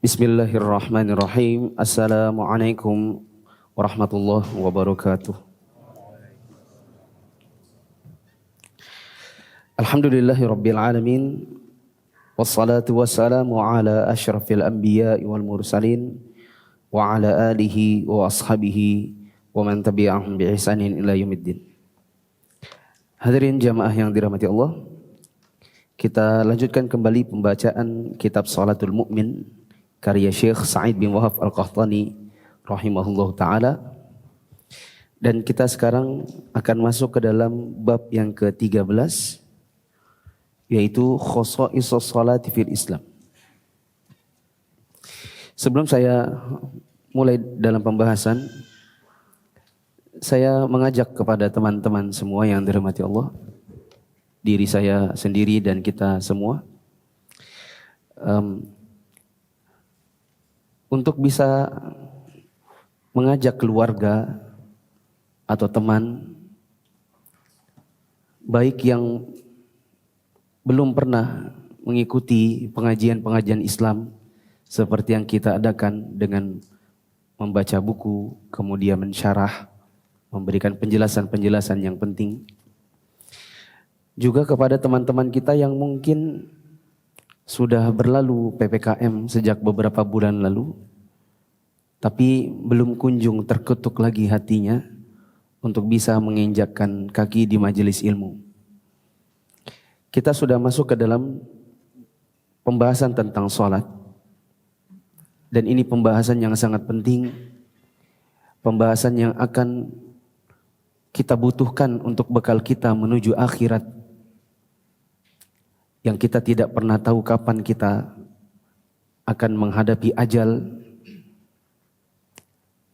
Bismillahirrahmanirrahim. Assalamualaikum warahmatullahi wabarakatuh. Alhamdulillahirabbil alamin. Wassalatu wassalamu ala asyrafil anbiya'i wal mursalin wa ala alihi wa ashabihi wa man tabi'ahum bi ihsanin ila yaumiddin. Hadirin jamaah yang dirahmati Allah, kita lanjutkan kembali pembacaan kitab Shalatul Mu'min karya Syekh Sa'id bin Wahab Al-Qahtani rahimahullah ta'ala. Dan kita sekarang akan masuk ke dalam bab yang ke-13, yaitu khosaisus sholati fil Islam. Sebelum saya mulai dalam pembahasan, saya mengajak kepada teman-teman semua yang dirahmati Allah, diri saya sendiri dan kita semua, untuk bisa mengajak keluarga atau teman, baik yang belum pernah mengikuti pengajian-pengajian Islam seperti yang kita adakan dengan membaca buku, kemudian mensyarah, memberikan penjelasan-penjelasan yang penting. Juga kepada teman-teman kita yang mungkin sudah berlalu PPKM sejak beberapa bulan lalu, tapi belum kunjung terketuk lagi hatinya untuk bisa menginjakkan kaki di majelis ilmu. Kita sudah masuk ke dalam pembahasan tentang sholat. Dan ini pembahasan yang sangat penting, pembahasan yang akan kita butuhkan untuk bekal kita menuju akhirat, yang kita tidak pernah tahu kapan kita akan menghadapi ajal.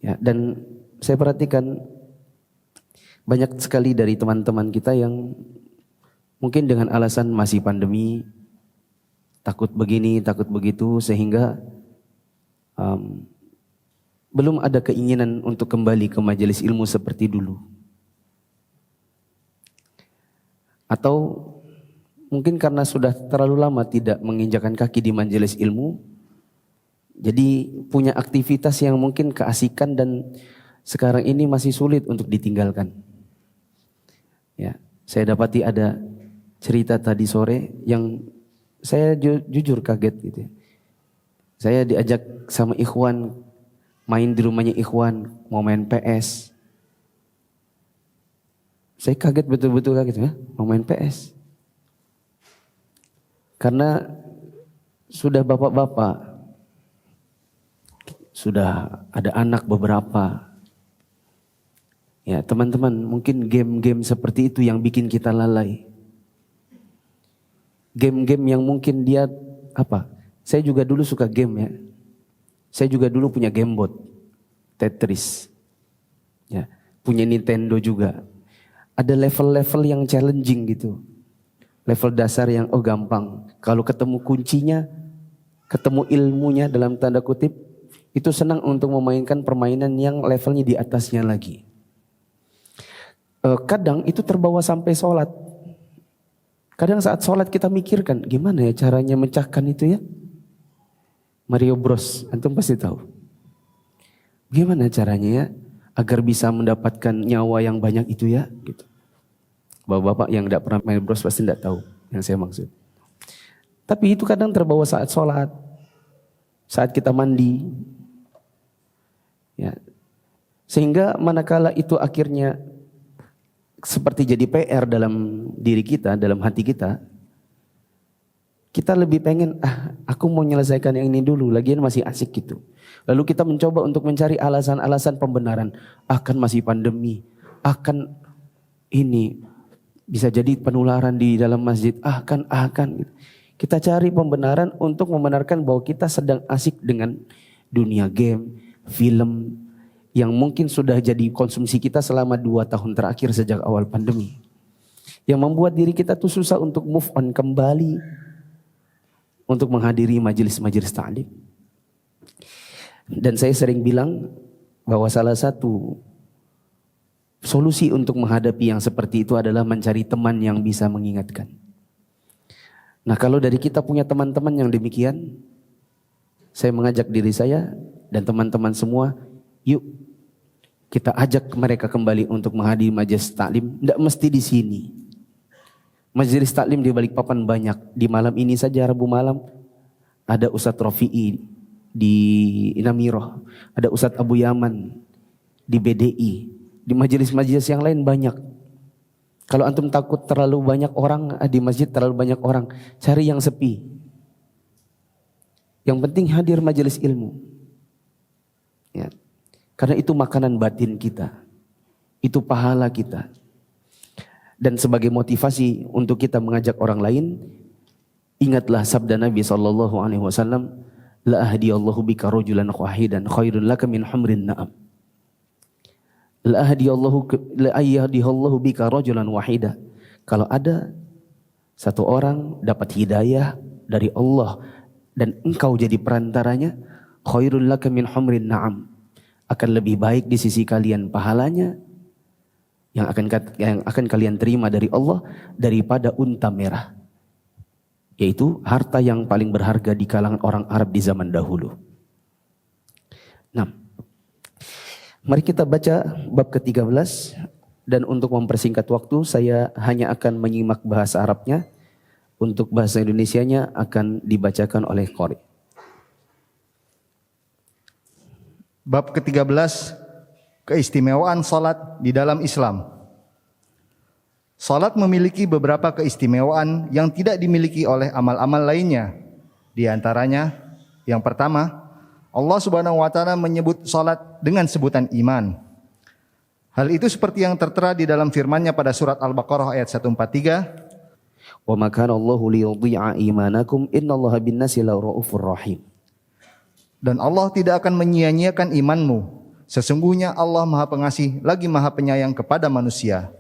Ya, dan saya perhatikan banyak sekali dari teman-teman kita yang mungkin dengan alasan masih pandemi, takut begini, takut begitu, sehingga belum ada keinginan untuk kembali ke majelis ilmu seperti dulu. Atau mungkin karena sudah terlalu lama tidak menginjakkan kaki di majelis ilmu, jadi punya aktivitas yang mungkin keasikan dan sekarang ini masih sulit untuk ditinggalkan. Ya, saya dapati ada cerita tadi sore yang saya jujur kaget gitu. Saya diajak sama ikhwan main di rumahnya ikhwan, mau main PS. Saya kaget, betul-betul kaget ya, mau main PS. Karena sudah bapak-bapak, sudah ada anak beberapa. Ya, teman-teman, mungkin game-game seperti itu yang bikin kita lalai. Game-game yang mungkin dia saya juga dulu suka game ya. Saya juga dulu punya gamebot, Tetris. Ya, punya Nintendo juga. Ada level-level yang challenging gitu. Level dasar yang gampang. Kalau ketemu kuncinya, ketemu ilmunya dalam tanda kutip, itu senang untuk memainkan permainan yang levelnya di atasnya lagi. Kadang itu terbawa sampai sholat. Kadang saat sholat kita mikirkan, gimana ya caranya mecahkan itu ya? Mario Bros, antum pasti tahu. Gimana caranya ya agar bisa mendapatkan nyawa yang banyak itu ya? Gitu. Bapak-bapak yang tidak pernah main Bros pasti tidak tahu yang saya maksud. Tapi itu kadang terbawa saat sholat, saat kita mandi. Ya. Sehingga manakala itu akhirnya seperti jadi PR dalam diri kita, dalam hati kita, kita lebih pengen, aku mau menyelesaikan yang ini dulu, lagian masih asik gitu. Lalu kita mencoba untuk mencari alasan-alasan pembenaran, akan masih pandemi, akan ini, bisa jadi penularan di dalam masjid, akan gitu. Kita cari pembenaran untuk membenarkan bahwa kita sedang asik dengan dunia game, film, yang mungkin sudah jadi konsumsi kita selama 2 tahun terakhir sejak awal pandemi. Yang membuat diri kita tuh susah untuk move on kembali, untuk menghadiri majelis-majelis ta'lim. Dan saya sering bilang bahwa salah satu solusi untuk menghadapi yang seperti itu adalah mencari teman yang bisa mengingatkan. Nah, kalau dari kita punya teman-teman yang demikian, Saya mengajak diri saya dan teman-teman semua, yuk kita ajak mereka kembali untuk menghadiri majelis taklim. Tidak mesti di sini. Majelis taklim di Balikpapan banyak. Di malam ini saja, Rabu malam, ada Ustadz Rofi'i di Inamiroh, ada Ustadz Abu Yaman di BDI, di majelis-majelis yang lain banyak. Kalau antum takut terlalu banyak orang, di masjid terlalu banyak orang, cari yang sepi. Yang penting hadir majelis ilmu. Ya. Karena itu makanan batin kita. Itu pahala kita. Dan sebagai motivasi untuk kita mengajak orang lain, ingatlah sabda Nabi SAW, la ahdiyallahu bika rajulan wahidan khairun laka min humrin na'am. La ahdiyallahu bika rajulan wahida. Kalau ada satu orang dapat hidayah dari Allah dan engkau jadi perantaranya, khairul laka min humrin na'am, akan lebih baik di sisi kalian pahalanya yang akan kalian terima dari Allah daripada unta merah, yaitu harta yang paling berharga di kalangan orang Arab di zaman dahulu. Nah, mari kita baca bab ke-13, dan untuk mempersingkat waktu saya hanya akan menyimak bahasa Arabnya. Untuk bahasa Indonesianya akan dibacakan oleh Qori. Bab ke-13, keistimewaan salat di dalam Islam. Salat memiliki beberapa keistimewaan yang tidak dimiliki oleh amal-amal lainnya. Di antaranya, yang pertama, Allah Subhanahu wa taala menyebut salat dengan sebutan iman. Hal itu seperti yang tertera di dalam firman-Nya pada surat Al-Baqarah ayat 143, Wa ma kana Allahu liyudhi'a imanakum innallaha bin-nasi laraufur rahim. Dan Allah tidak akan menyia-nyiakan imanmu. Sesungguhnya Allah Maha Pengasih lagi Maha Penyayang kepada manusia.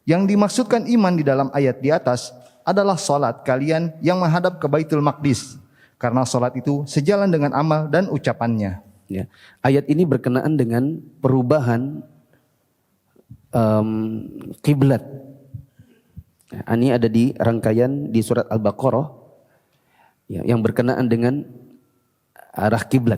Yang dimaksudkan iman di dalam ayat di atas adalah salat kalian yang menghadap ke Baitul Maqdis. Karena salat itu sejalan dengan amal dan ucapannya. Ya. Ayat ini berkenaan dengan perubahan kiblat. Ini ada di rangkaian di surat Al-Baqarah, ya, yang berkenaan dengan arah kiblat.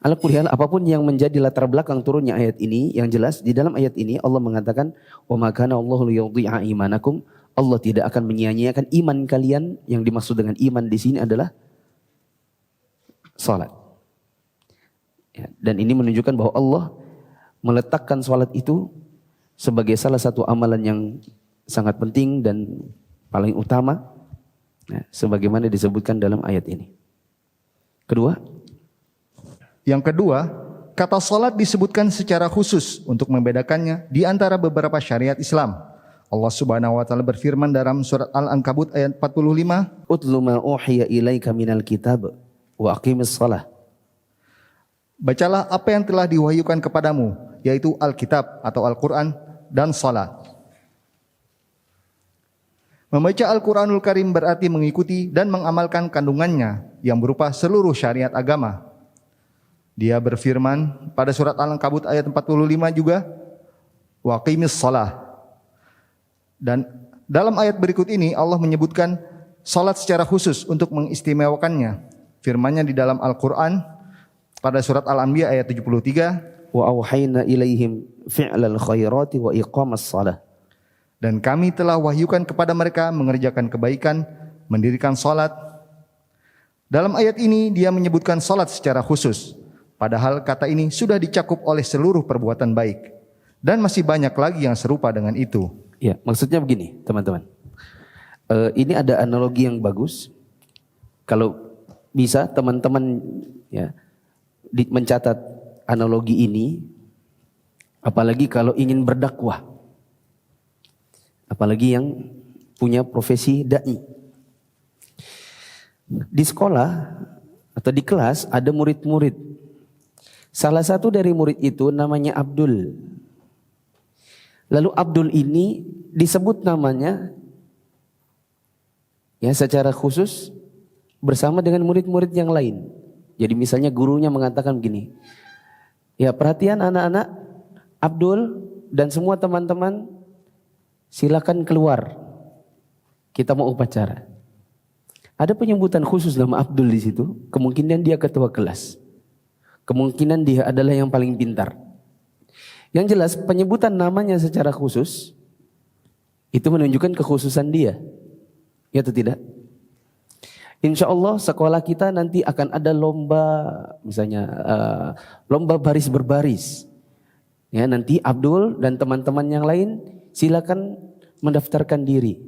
Ala-kulli hal, apapun yang menjadi latar belakang turunnya ayat ini, yang jelas di dalam ayat ini Allah mengatakan, "Wa ma kana Allahu liyudhi'a imanakum." Allah tidak akan menyia-nyiakan iman kalian. Yang dimaksud dengan iman di sini adalah salat. Ya, dan ini menunjukkan bahwa Allah meletakkan salat itu sebagai salah satu amalan yang sangat penting dan paling utama, ya, sebagaimana disebutkan dalam ayat ini. Yang kedua, kata salat disebutkan secara khusus untuk membedakannya di antara beberapa syariat Islam. Allah Subhanahu wa taala berfirman dalam surat Al-Ankabut ayat 45, "Utlu ma uhiya ilaika minal kitab wa aqimis shalah." Bacalah apa yang telah diwahyukan kepadamu, yaitu Alkitab atau Al-Quran dan salat. Membaca Al-Quranul Karim berarti mengikuti dan mengamalkan kandungannya yang berupa seluruh syariat agama. Dia berfirman pada surat Al-Ankabut ayat 45 juga, waqimis shalah. Dan dalam ayat berikut ini Allah menyebutkan salat secara khusus untuk mengistimewakannya. Firman-Nya di dalam Al-Quran pada surat Al-Anbiya ayat 73, wa auhayna ilaihim fi'lal khairati wa iqamas shalah. Dan kami telah wahyukan kepada mereka mengerjakan kebaikan, mendirikan salat. Dalam ayat ini dia menyebutkan salat secara khusus. Padahal kata ini sudah dicakup oleh seluruh perbuatan baik. Dan masih banyak lagi yang serupa dengan itu. Ya, maksudnya begini teman-teman. Ini ada analogi yang bagus. Kalau bisa teman-teman ya mencatat analogi ini. Apalagi kalau ingin berdakwah. Apalagi yang punya profesi da'i. Di sekolah atau di kelas ada murid-murid. Salah satu dari murid itu namanya Abdul. Lalu Abdul ini disebut namanya ya secara khusus bersama dengan murid-murid yang lain. Jadi misalnya gurunya mengatakan begini. Ya, perhatian anak-anak, Abdul dan semua teman-teman silakan keluar. Kita mau upacara. Ada penyebutan khusus nama Abdul di situ. Kemungkinan dia ketua kelas. Kemungkinan dia adalah yang paling pintar. Yang jelas penyebutan namanya secara khusus itu menunjukkan kekhususan dia. Ya atau tidak? Insya Allah sekolah kita nanti akan ada lomba, misalnya lomba baris berbaris. Ya, nanti Abdul dan teman-teman yang lain silakan mendaftarkan diri.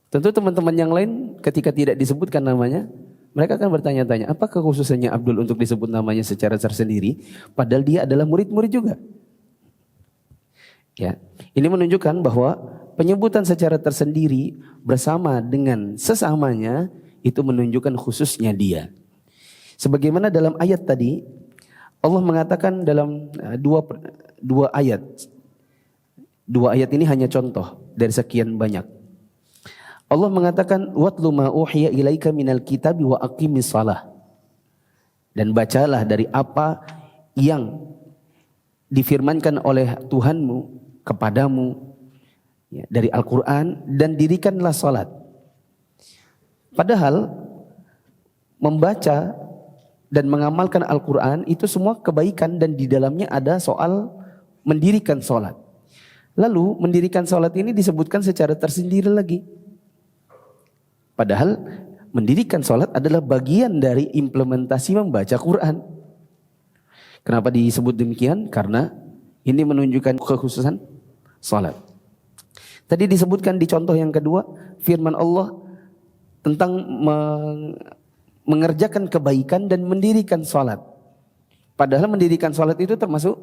Tentu teman-teman yang lain ketika tidak disebutkan namanya, mereka akan bertanya-tanya, apa kekhususannya Abdul untuk disebut namanya secara tersendiri, padahal dia adalah murid-murid juga. Ya, ini menunjukkan bahwa penyebutan secara tersendiri bersama dengan sesamanya itu menunjukkan khususnya dia. Sebagaimana dalam ayat tadi, Allah mengatakan dalam dua ayat. Dua ayat ini hanya contoh dari sekian banyak. Allah mengatakan watlu ma uhiya ilaika minal kitabi wa aqimis shalah. Dan bacalah dari apa yang difirmankan oleh Tuhanmu kepadamu ya, dari Al-Quran, dan dirikanlah salat. Padahal membaca dan mengamalkan Al-Quran itu semua kebaikan, dan di dalamnya ada soal mendirikan salat. Lalu mendirikan salat ini disebutkan secara tersendiri lagi. Padahal mendirikan salat adalah bagian dari implementasi membaca Quran. Kenapa disebut demikian? Karena ini menunjukkan kekhususan salat. Tadi disebutkan di contoh yang kedua, firman Allah tentang mengerjakan kebaikan dan mendirikan salat. Padahal mendirikan salat itu termasuk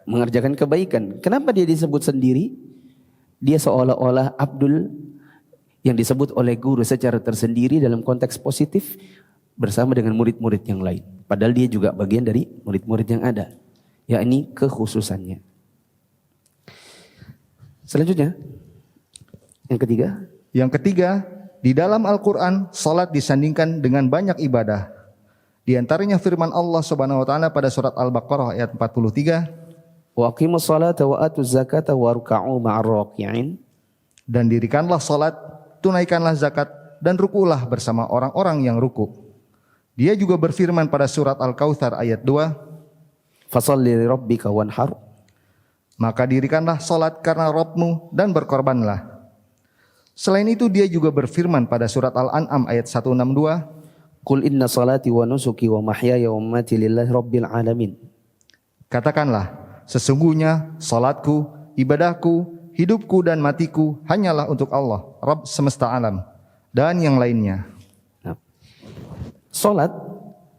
mengerjakan kebaikan. Kenapa dia disebut sendiri? Dia seolah-olah Abdul yang disebut oleh guru secara tersendiri dalam konteks positif bersama dengan murid-murid yang lain. Padahal dia juga bagian dari murid-murid yang ada. Yakni kekhususannya. Selanjutnya, yang ketiga. Yang ketiga, di dalam Al-Quran, salat disandingkan dengan banyak ibadah. Di antaranya firman Allah Subhanahu wa taala pada surat Al-Baqarah ayat 43, Wa aqimus salata wa atuz zakata warka'u ma'ar raki'in. dan dirikanlah salat, tunaikanlah zakat, dan rukulah bersama orang-orang yang ruku. Dia juga berfirman pada surat Al-Kautsar ayat 2, Fasalli lirabbika wanhar. maka dirikanlah salat karena Rabbmu dan berkorbanlah. Selain itu dia juga berfirman pada surat Al-An'am ayat 162, Qul inna salati wa nusuki wa mahyaya wa mamati lillahi rabbil alamin. katakanlah, sesungguhnya salatku, ibadahku, hidupku dan matiku hanyalah untuk Allah, Rabb semesta alam, dan yang lainnya. Nah, salat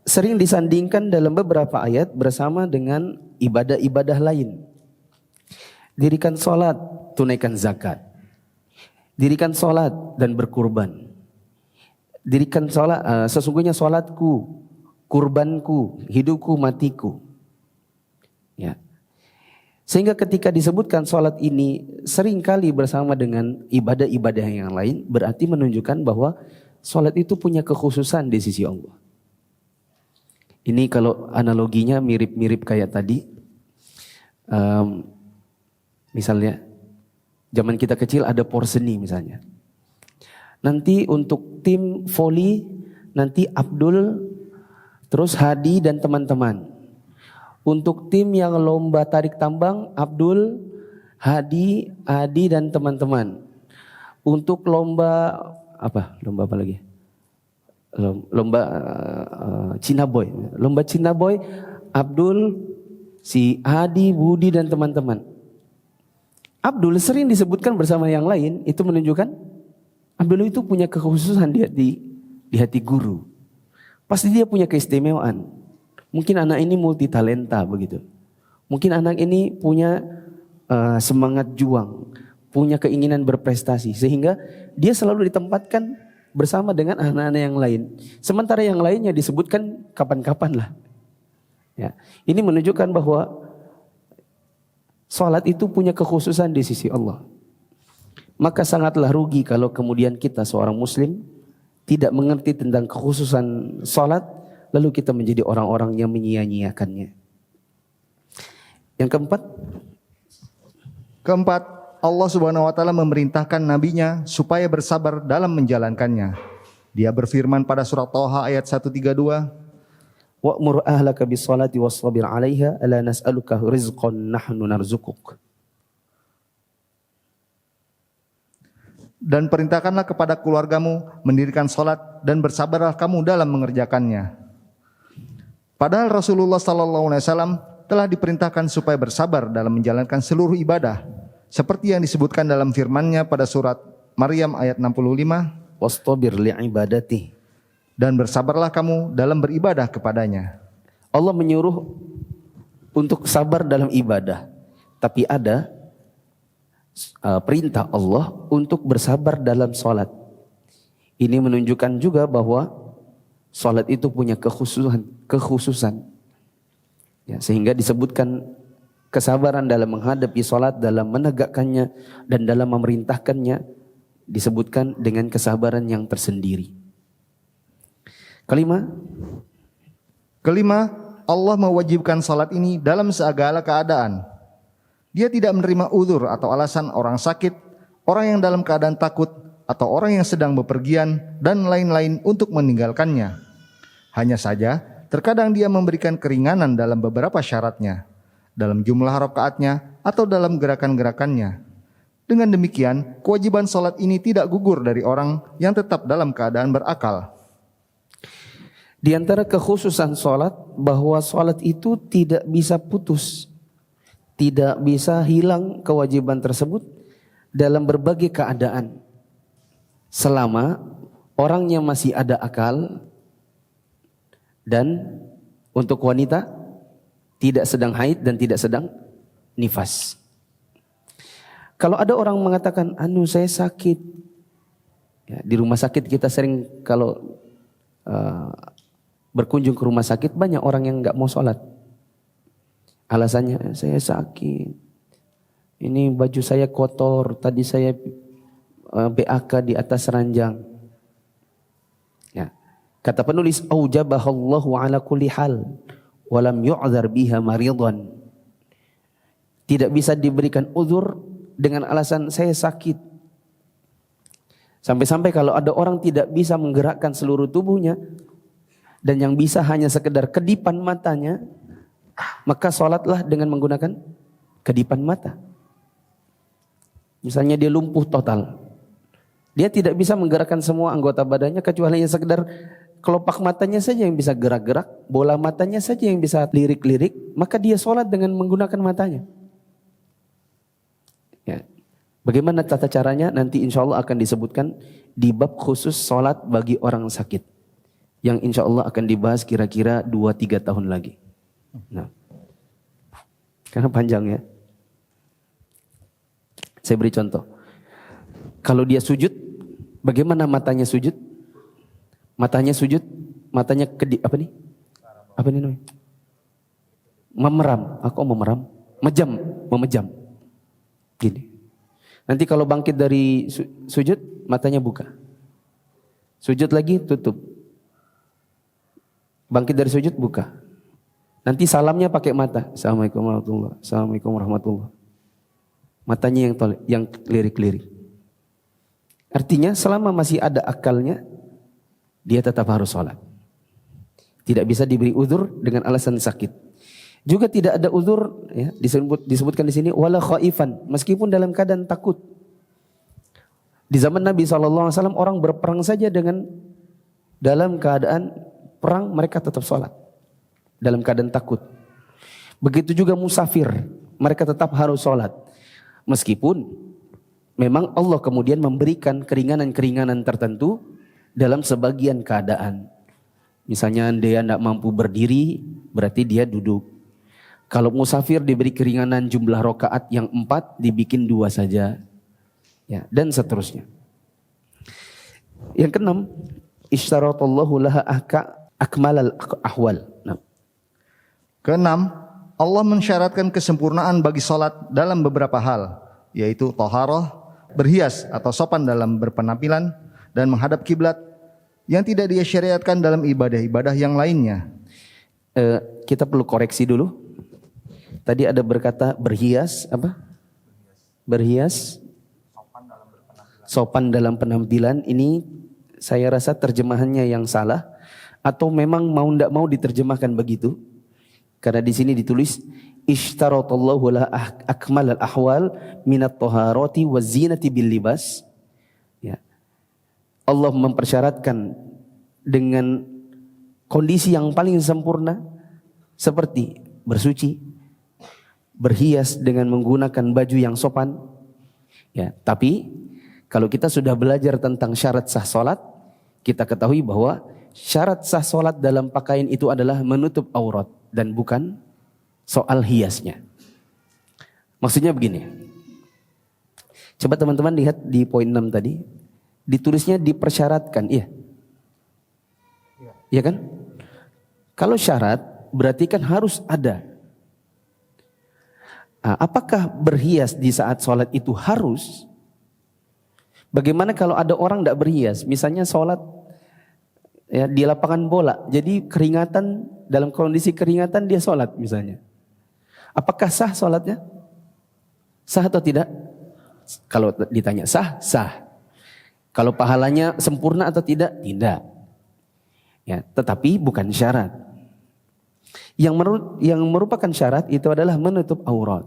sering disandingkan dalam beberapa ayat bersama dengan ibadah-ibadah lain. Dirikan salat, tunaikan zakat. Dirikan salat dan berkurban. Dirikan salat, sesungguhnya salatku, kurbanku, hidupku, matiku. Ya. Sehingga ketika disebutkan salat ini seringkali bersama dengan ibadah-ibadah yang lain, berarti menunjukkan bahwa salat itu punya kekhususan di sisi Allah. Ini kalau analoginya mirip-mirip kayak tadi. Misalnya, zaman kita kecil ada porseni misalnya. Nanti untuk tim voli, nanti Abdul, terus Hadi dan teman-teman. Untuk tim yang lomba tarik tambang, Abdul, Hadi, Adi dan teman-teman. Untuk lomba apa lagi? Lomba Cina Boy. Lomba Cina Boy, Abdul, si Hadi, Budi dan teman-teman. Abdul sering disebutkan bersama yang lain, itu menunjukkan Abdul itu punya kekhususan di hati guru. Pasti dia punya keistimewaan. Mungkin anak ini multi talenta begitu. Mungkin anak ini punya semangat juang, punya keinginan berprestasi, sehingga dia selalu ditempatkan bersama dengan anak-anak yang lain. Sementara yang lainnya disebutkan kapan-kapan lah. Ya, ini menunjukkan bahwa salat itu punya kekhususan di sisi Allah. Maka sangatlah rugi kalau kemudian kita seorang muslim tidak mengerti tentang kekhususan salat, lalu kita menjadi orang-orang yang menyia-nyiakannya. Yang keempat, Allah Subhanahu wa taala memerintahkan nabinya supaya bersabar dalam menjalankannya. Dia berfirman pada surat Thaha ayat 132, Wa'mur ahlaka bis-salati wasbir 'alaiha ala nas'aluka rizqan nahnu narzuquk. dan perintahkanlah kepada keluargamu mendirikan salat dan bersabarlah kamu dalam mengerjakannya. Padahal Rasulullah SAW telah diperintahkan supaya bersabar dalam menjalankan seluruh ibadah, seperti yang disebutkan dalam firman-Nya pada surat Maryam ayat 65, Wastabir li'ibadati. dan bersabarlah kamu dalam beribadah kepadanya. Allah menyuruh untuk sabar dalam ibadah, tapi ada perintah Allah untuk bersabar dalam salat. Ini menunjukkan juga bahwa salat itu punya kekhususan. Ya, sehingga disebutkan kesabaran dalam menghadapi salat, dalam menegakkannya dan dalam memerintahkannya disebutkan dengan kesabaran yang tersendiri. Kelima, Allah mewajibkan salat ini dalam segala keadaan. Dia tidak menerima uzur atau alasan orang sakit, orang yang dalam keadaan takut, atau orang yang sedang bepergian, dan lain-lain untuk meninggalkannya. Hanya saja, terkadang dia memberikan keringanan dalam beberapa syaratnya, dalam jumlah rakaatnya, atau dalam gerakan-gerakannya. Dengan demikian, kewajiban salat ini tidak gugur dari orang yang tetap dalam keadaan berakal. di antara kekhususan salat bahwa salat itu tidak bisa putus, tidak bisa hilang kewajiban tersebut dalam berbagai keadaan. Selama orangnya masih ada akal dan untuk wanita tidak sedang haid dan tidak sedang nifas. Kalau ada orang mengatakan, saya sakit. Ya, di rumah sakit kita sering kalau berkunjung ke rumah sakit banyak orang yang nggak mau sholat. Alasannya, saya sakit. Ini baju saya kotor, tadi saya BAK di atas ranjang. Ya. Kata penulis, aujabahallahu ala kulli hal walam yu'dzar biha maridhan. Tidak bisa diberikan uzur dengan alasan saya sakit. Sampai-sampai kalau ada orang tidak bisa menggerakkan seluruh tubuhnya dan yang bisa hanya sekedar kedipan matanya, maka sholatlah dengan menggunakan kedipan mata. Misalnya dia lumpuh total. Dia tidak bisa menggerakkan semua anggota badannya kecuali hanya sekedar kelopak matanya saja yang bisa gerak-gerak, bola matanya saja yang bisa lirik-lirik, maka dia sholat dengan menggunakan matanya. Ya. Bagaimana tata caranya? Nanti insya Allah akan disebutkan di bab khusus sholat bagi orang sakit. Yang insya Allah akan dibahas kira-kira 2-3 tahun lagi. Nah, karena panjang ya. Saya beri contoh. Kalau dia sujud, bagaimana matanya sujud? Matanya sujud, matanya apa nih? Apa nih namanya? Memeram. Aku memeram. Memejam. Gini. Nanti kalau bangkit dari sujud, matanya buka. Sujud lagi, tutup. Bangkit dari sujud, buka. Nanti salamnya pakai mata. Assalamualaikum warahmatullahi wabarakatuh. Assalamualaikum warahmatullahi wabarakatuh. Matanya yang lirik-lirik. Artinya selama masih ada akalnya, dia tetap harus sholat. Tidak bisa diberi uzur dengan alasan sakit. Juga tidak ada uzur, ya, disebutkan di sini wala khaifan, meskipun dalam keadaan takut. Di zaman Nabi SAW orang berperang saja dalam keadaan perang mereka tetap sholat dalam keadaan takut. Begitu juga musafir, mereka tetap harus sholat. Meskipun memang Allah kemudian memberikan keringanan-keringanan tertentu dalam sebagian keadaan. Misalnya dia tidak mampu berdiri, berarti dia duduk. Kalau musafir diberi keringanan jumlah rakaat yang 4 dibikin 2 saja. Ya, dan seterusnya. Yang keenam, isyaratullahu laha akmalal ahwal. Nah. Keenam, Allah mensyaratkan kesempurnaan bagi salat dalam beberapa hal, yaitu thaharah, berhias atau sopan dalam berpenampilan, dan menghadap kiblat yang tidak dia syariatkan dalam ibadah-ibadah yang lainnya. Kita perlu koreksi dulu. Tadi ada berkata berhias apa? Berhias sopan dalam penampilan. Ini saya rasa terjemahannya yang salah atau memang mau ndak mau diterjemahkan begitu. Karena di sini ditulis ishtaratallahu la akmalal ahwal minat taharati wazinati bil libas. Ya. Allah mempersyaratkan dengan kondisi yang paling sempurna seperti bersuci, berhias dengan menggunakan baju yang sopan. Ya, tapi kalau kita sudah belajar tentang syarat sah salat, kita ketahui bahwa syarat sah salat dalam pakaian itu adalah menutup aurat dan bukan soal hiasnya. Maksudnya begini. Coba teman-teman lihat di poin 6 tadi. Ditulisnya dipersyaratkan, iya. Iya kan? Kalau syarat berarti kan harus ada. Apakah berhias di saat sholat itu harus? Bagaimana kalau ada orang tidak berhias? Misalnya sholat ya, di lapangan bola, jadi keringatan, dalam kondisi keringatan dia sholat misalnya. Apakah sah sholatnya? Sah atau tidak? Kalau ditanya sah, sah. Kalau pahalanya sempurna atau tidak? Tidak. Ya, tetapi bukan syarat. Yang merupakan syarat itu adalah menutup aurat.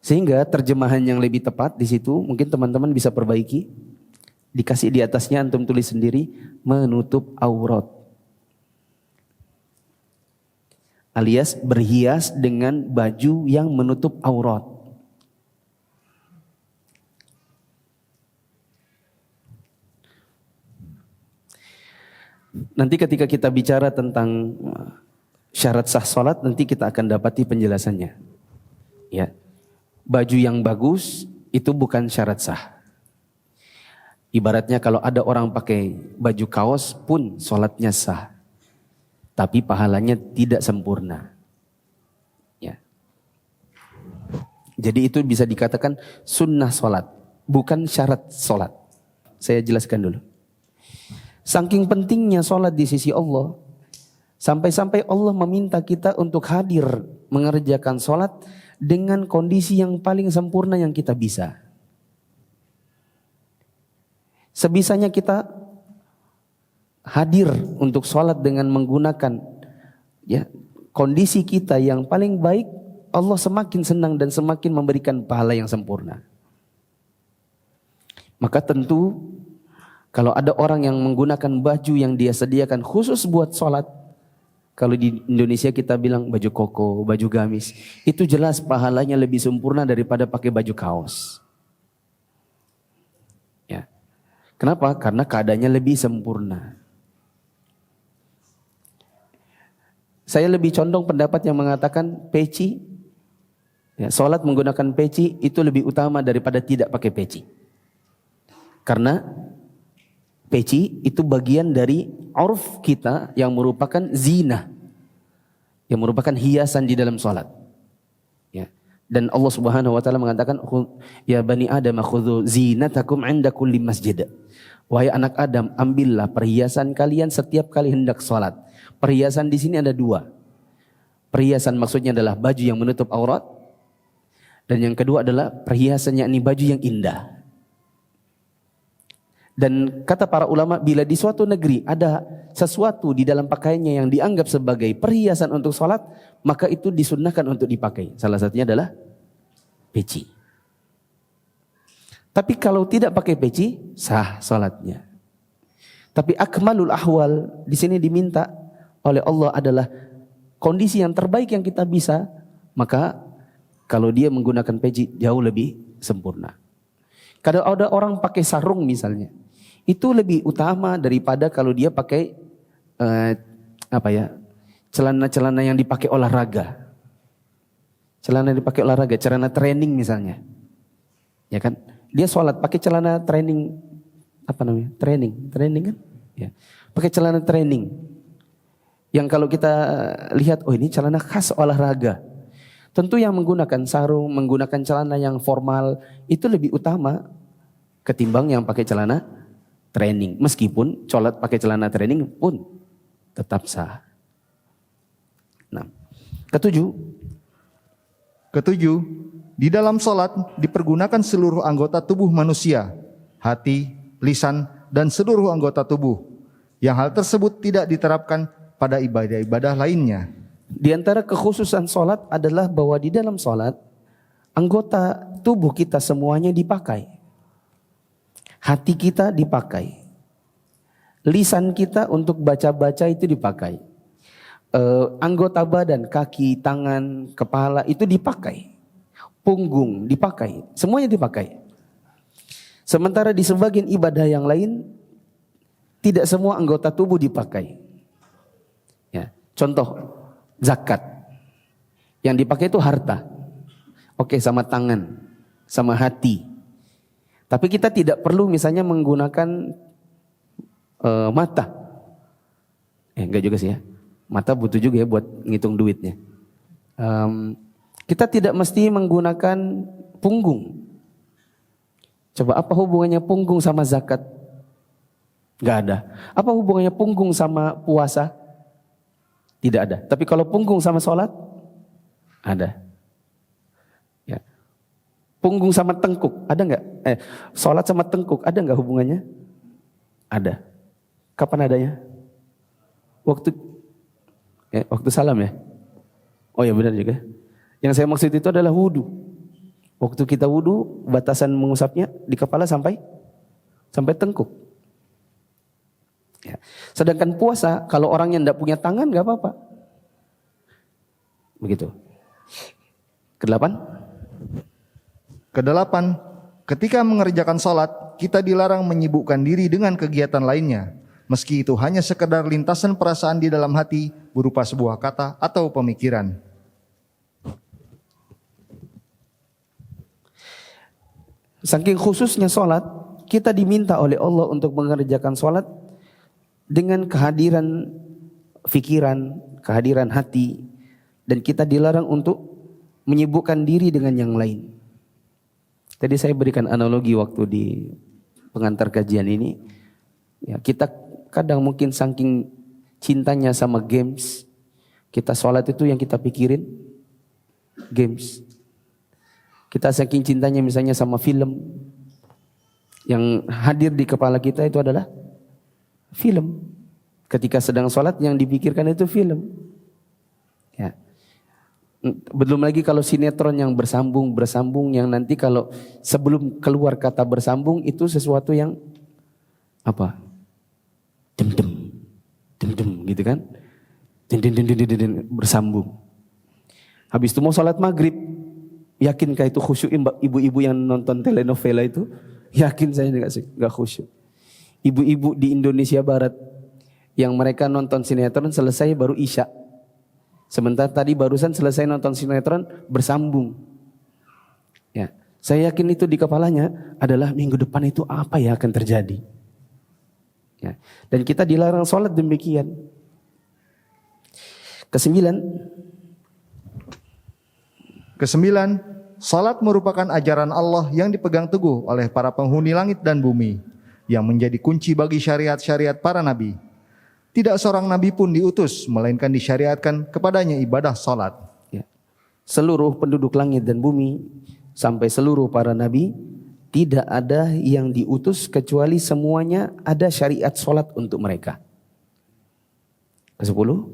Sehingga terjemahan yang lebih tepat di situ mungkin teman-teman bisa perbaiki. Dikasih di atasnya antum tulis sendiri menutup aurat. Alias berhias dengan baju yang menutup aurat. Nanti ketika kita bicara tentang syarat sah salat, nanti kita akan dapati penjelasannya. Ya. Baju yang bagus itu bukan syarat sah. Ibaratnya kalau ada orang pakai baju kaos pun salatnya sah. Tapi pahalanya tidak sempurna. Ya. Jadi itu bisa dikatakan sunnah salat, bukan syarat salat. Saya jelaskan dulu. Saking pentingnya salat di sisi Allah, sampai-sampai Allah meminta kita untuk hadir mengerjakan salat dengan kondisi yang paling sempurna yang kita bisa. Sebisanya kita hadir untuk sholat dengan menggunakan ya kondisi kita yang paling baik, Allah semakin senang dan semakin memberikan pahala yang sempurna. Maka tentu kalau ada orang yang menggunakan baju yang dia sediakan khusus buat sholat, kalau di Indonesia kita bilang baju koko, baju gamis, itu jelas pahalanya lebih sempurna daripada pakai baju kaos. Ya. Kenapa? Karena keadaannya lebih sempurna. Saya lebih condong pendapat yang mengatakan peci, ya, sholat menggunakan peci itu lebih utama daripada tidak pakai peci. Karena peci itu bagian dari urf kita yang merupakan zina, yang merupakan hiasan di dalam sholat. Ya. Dan Allah Subhanahu Wa Taala mengatakan, ya bani Adam khudhu zinatakum 'inda kulli masjid. Wahai anak Adam, ambillah perhiasan kalian setiap kali hendak sholat. Perhiasan di sini ada dua. Perhiasan maksudnya adalah baju yang menutup aurat, dan yang kedua adalah perhiasan yakni baju yang indah. Dan kata para ulama, bila di suatu negeri ada sesuatu di dalam pakaiannya yang dianggap sebagai perhiasan untuk sholat, maka itu disunnahkan untuk dipakai. Salah satunya adalah peci. Tapi kalau tidak pakai peci, sah sholatnya. Tapi akmalul ahwal di sini diminta oleh Allah adalah kondisi yang terbaik yang kita bisa, maka kalau dia menggunakan peci jauh lebih sempurna. Kalau ada orang pakai sarung misalnya, itu lebih utama daripada kalau dia pakai celana-celana yang dipakai olahraga. Celana yang dipakai olahraga, celana training misalnya. Ya kan? Dia sholat pakai celana training, training kan? Ya. Pakai celana training. Yang kalau kita lihat, oh ini celana khas olahraga. Tentu yang menggunakan sarung, menggunakan celana yang formal itu lebih utama ketimbang yang pakai celana training. Meskipun sholat pakai celana training pun tetap sah. Nah, ketujuh, di dalam sholat dipergunakan seluruh anggota tubuh manusia, hati, lisan, dan seluruh anggota tubuh. Yang hal tersebut tidak diterapkan pada ibadah-ibadah lainnya. Di antara kekhususan sholat adalah bahwa di dalam sholat anggota tubuh kita semuanya dipakai. Hati kita dipakai. Lisan kita untuk baca-baca itu dipakai. Anggota badan, kaki, tangan, kepala itu dipakai. Punggung dipakai. Semuanya dipakai. Sementara di sebagian ibadah yang lain tidak semua anggota tubuh dipakai. Ya, contoh zakat. Yang dipakai itu harta. Oke, sama tangan, sama hati. Tapi kita tidak perlu misalnya menggunakan mata. Enggak juga sih ya. Mata butuh juga ya buat ngitung duitnya. Kita tidak mesti menggunakan punggung. Coba apa hubungannya punggung sama zakat? Enggak ada. Apa hubungannya punggung sama puasa? Tidak ada. Tapi kalau punggung sama sholat, ada. Ya. Punggung sama tengkuk, ada enggak? Sholat sama tengkuk, ada enggak hubungannya? Ada. Kapan adanya? Waktu salam ya? Oh ya benar juga. Yang saya maksud itu adalah wudu. Waktu kita wudu, batasan mengusapnya di kepala sampai tengkuk. Ya. Sedangkan puasa, kalau orang yang tidak punya tangan gak apa-apa. Begitu. Kedelapan, ketika mengerjakan sholat, kita dilarang menyibukkan diri dengan kegiatan lainnya. Meski itu hanya sekedar lintasan perasaan di dalam hati berupa sebuah kata atau pemikiran. Saking khususnya sholat, kita diminta oleh Allah untuk mengerjakan sholat dengan kehadiran pikiran, kehadiran hati, dan kita dilarang untuk menyibukkan diri dengan yang lain. Tadi saya berikan analogi waktu di pengantar kajian ini, ya kita kadang mungkin saking cintanya sama games, kita sholat itu yang kita pikirin games. Kita saking cintanya misalnya sama film, yang hadir di kepala kita itu adalah film. Ketika sedang sholat yang dipikirkan itu film. Ya. Belum lagi kalau sinetron yang bersambung yang nanti kalau sebelum keluar kata bersambung itu sesuatu yang apa? Dem gitu kan? Bersambung. Habis itu mau sholat maghrib, yakinkah itu khusyuk ibu-ibu yang nonton telenovela itu? Yakin saya nggak khusyuk. Ibu-ibu di Indonesia Barat yang mereka nonton sinetron selesai baru isya. Sementara tadi barusan selesai nonton sinetron bersambung. Ya, saya yakin itu di kepalanya adalah minggu depan itu apa ya akan terjadi. Ya, dan kita dilarang sholat demikian. Kesembilan, sholat merupakan ajaran Allah yang dipegang teguh oleh para penghuni langit dan bumi, yang menjadi kunci bagi syariat-syariat para nabi. Tidak seorang nabi pun diutus, melainkan disyariatkan kepadanya ibadah sholat. Ya. Seluruh penduduk langit dan bumi, sampai seluruh para nabi, tidak ada yang diutus kecuali semuanya ada syariat sholat untuk mereka. Kesepuluh,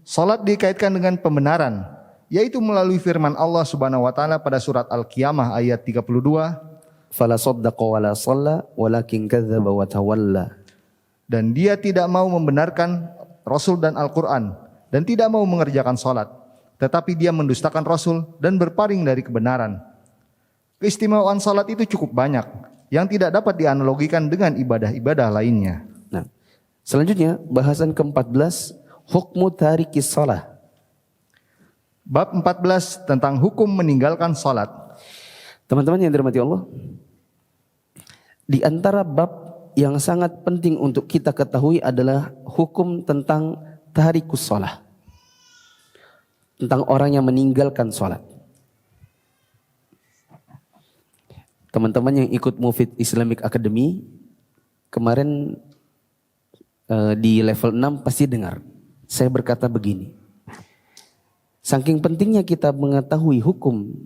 sholat dikaitkan dengan pembenaran, yaitu melalui firman Allah Subhanahu wa taala pada surat Al-Qiyamah ayat 32, fala saddaqa wala shalla walakin kadzdzaba wa tawalla. Dan dia tidak mau membenarkan Rasul dan Al-Quran dan tidak mau mengerjakan sholat, tetapi dia mendustakan Rasul dan berpaling dari kebenaran. Keistimewaan sholat itu cukup banyak yang tidak dapat dianalogikan dengan ibadah-ibadah lainnya. Nah, selanjutnya bahasan ke-14, hukmu tarikis shalah. Bab 14 tentang hukum meninggalkan sholat. Teman-teman yang dirahmati Allah, di antara bab yang sangat penting untuk kita ketahui adalah hukum tentang tarikus shalah. Tentang orang yang meninggalkan sholat. Teman-teman yang ikut Mufid Islamic Academy kemarin di level 6 pasti dengar saya berkata begini. Saking pentingnya kita mengetahui hukum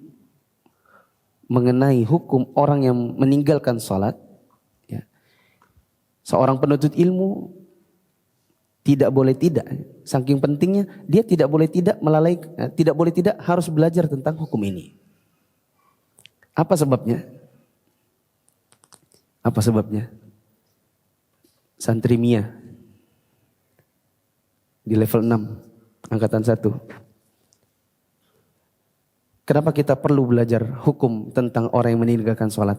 mengenai hukum orang yang meninggalkan sholat, ya, seorang penuntut ilmu tidak boleh tidak, saking pentingnya dia tidak boleh tidak tidak boleh tidak harus belajar tentang hukum ini. Apa sebabnya? Apa sebabnya? Santri Mia di level 6 angkatan 1. Kenapa kita perlu belajar hukum tentang orang yang meninggalkan sholat?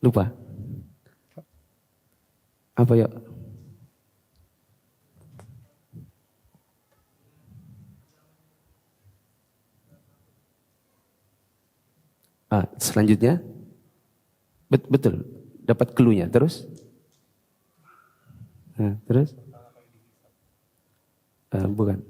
Lupa? Apa ya? Selanjutnya, betul, dapat clue-nya. Terus? Terus? Bukan.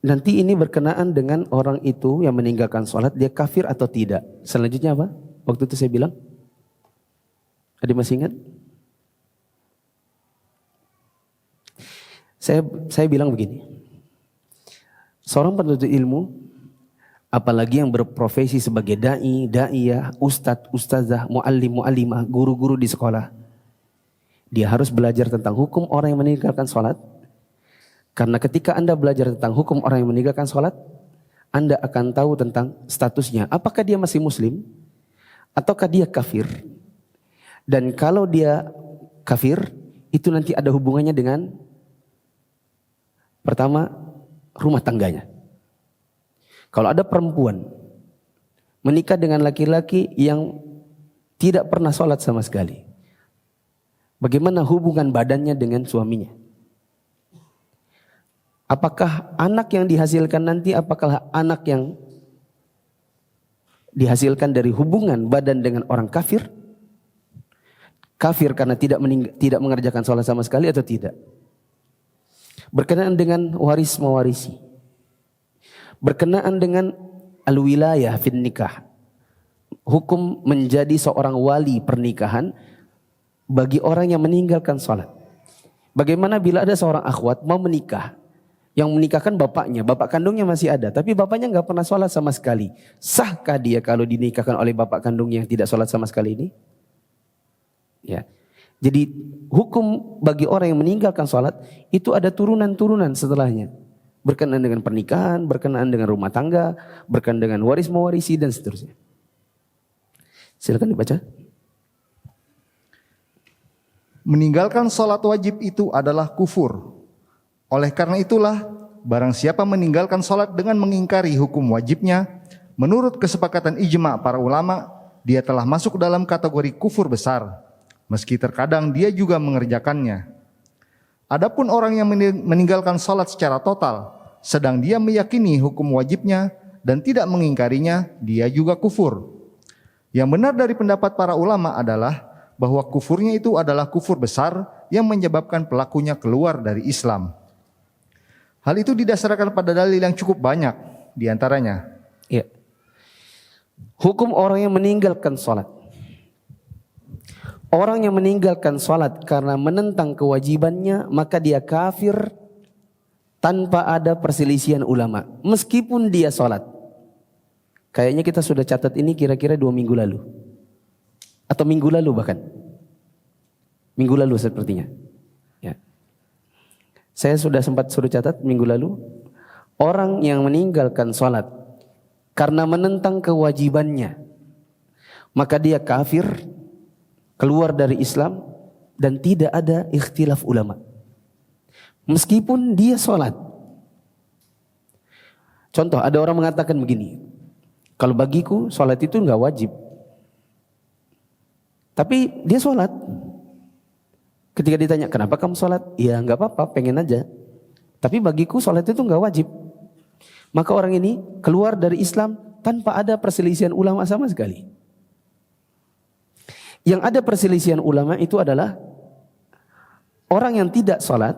Nanti ini berkenaan dengan orang itu yang meninggalkan sholat, dia kafir atau tidak. Selanjutnya apa? Waktu itu saya bilang, ada masih ingat? Saya bilang begini, seorang penuntut ilmu, apalagi yang berprofesi sebagai da'i, da'iyah, ustadz, ustazah, muallim, muallimah, guru-guru di sekolah, dia harus belajar tentang hukum orang yang meninggalkan sholat. Karena ketika Anda belajar tentang hukum orang yang meninggalkan sholat, Anda akan tahu tentang statusnya. Apakah dia masih muslim? Ataukah dia kafir? Dan kalau dia kafir, itu nanti ada hubungannya dengan, pertama, rumah tangganya. Kalau ada perempuan menikah dengan laki-laki yang tidak pernah sholat sama sekali, bagaimana hubungan badannya dengan suaminya? Apakah anak yang dihasilkan nanti, apakah anak yang dihasilkan dari hubungan badan dengan orang kafir? Kafir karena tidak mengerjakan sholat sama sekali atau tidak? Berkenaan dengan waris mewarisi. Berkenaan dengan al-wilayah fin nikah. Hukum menjadi seorang wali pernikahan bagi orang yang meninggalkan sholat. Bagaimana bila ada seorang akhwat mau menikah, yang menikahkan bapaknya, bapak kandungnya masih ada, tapi bapaknya nggak pernah sholat sama sekali. Sahkah dia kalau dinikahkan oleh bapak kandungnya yang tidak sholat sama sekali ini? Ya. Jadi hukum bagi orang yang meninggalkan sholat itu ada turunan-turunan setelahnya. Berkenaan dengan pernikahan, berkenaan dengan rumah tangga, berkenaan dengan waris mewarisi dan seterusnya. Silakan dibaca. Meninggalkan sholat wajib itu adalah kufur. Oleh karena itulah, barang siapa meninggalkan sholat dengan mengingkari hukum wajibnya, menurut kesepakatan ijma para ulama, dia telah masuk dalam kategori kufur besar, meski terkadang dia juga mengerjakannya. Adapun orang yang meninggalkan sholat secara total, sedang dia meyakini hukum wajibnya dan tidak mengingkarinya, dia juga kufur. Yang benar dari pendapat para ulama adalah bahwa kufurnya itu adalah kufur besar yang menyebabkan pelakunya keluar dari Islam. Hal itu didasarkan pada dalil yang cukup banyak, diantaranya. Ya. Hukum orang yang meninggalkan sholat. Orang yang meninggalkan sholat karena menentang kewajibannya, maka dia kafir tanpa ada perselisihan ulama. Meskipun dia sholat. Kayaknya kita sudah catat ini kira-kira 2 minggu lalu. Atau minggu lalu bahkan. Minggu lalu sepertinya. Ya. Saya sudah suruh catat minggu lalu. Orang yang meninggalkan sholat karena menentang kewajibannya, maka dia kafir, keluar dari Islam, dan tidak ada ikhtilaf ulama. Meskipun dia sholat. Contoh, ada orang mengatakan begini, kalau bagiku sholat itu enggak wajib. Tapi dia sholat. Ketika ditanya, kenapa kamu sholat? Ya enggak apa-apa, pengen aja. Tapi bagiku sholat itu enggak wajib. Maka orang ini keluar dari Islam tanpa ada perselisihan ulama sama sekali. Yang ada perselisihan ulama itu adalah orang yang tidak sholat,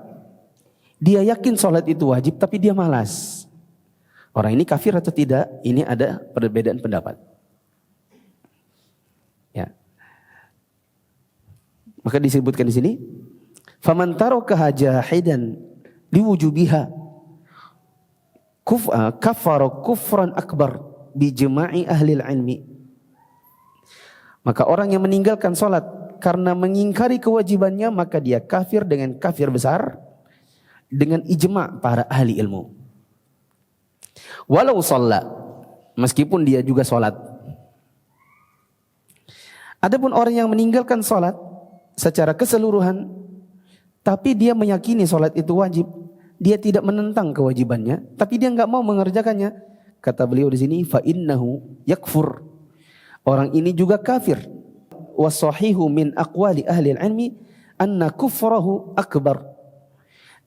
dia yakin sholat itu wajib tapi dia malas. Orang ini kafir atau tidak? Ini ada perbedaan pendapat. Ya. Maka disebutkan di sini, Faman tarakaha jahidan liwujubiha kafara kufran akbar bijma'i ahli ilmi. Maka orang yang meninggalkan salat karena mengingkari kewajibannya, maka dia kafir dengan kafir besar dengan ijma' para ahli ilmu. Walau shalla, meskipun dia juga salat. Adapun orang yang meninggalkan salat secara keseluruhan, tapi dia meyakini salat itu wajib, dia tidak menentang kewajibannya, tapi dia enggak mau mengerjakannya. Kata beliau di sini, fa innahu yakfur. Orang ini juga kafir. Wasahihu min aqwali ahli ilmi anna kufrahu akbar.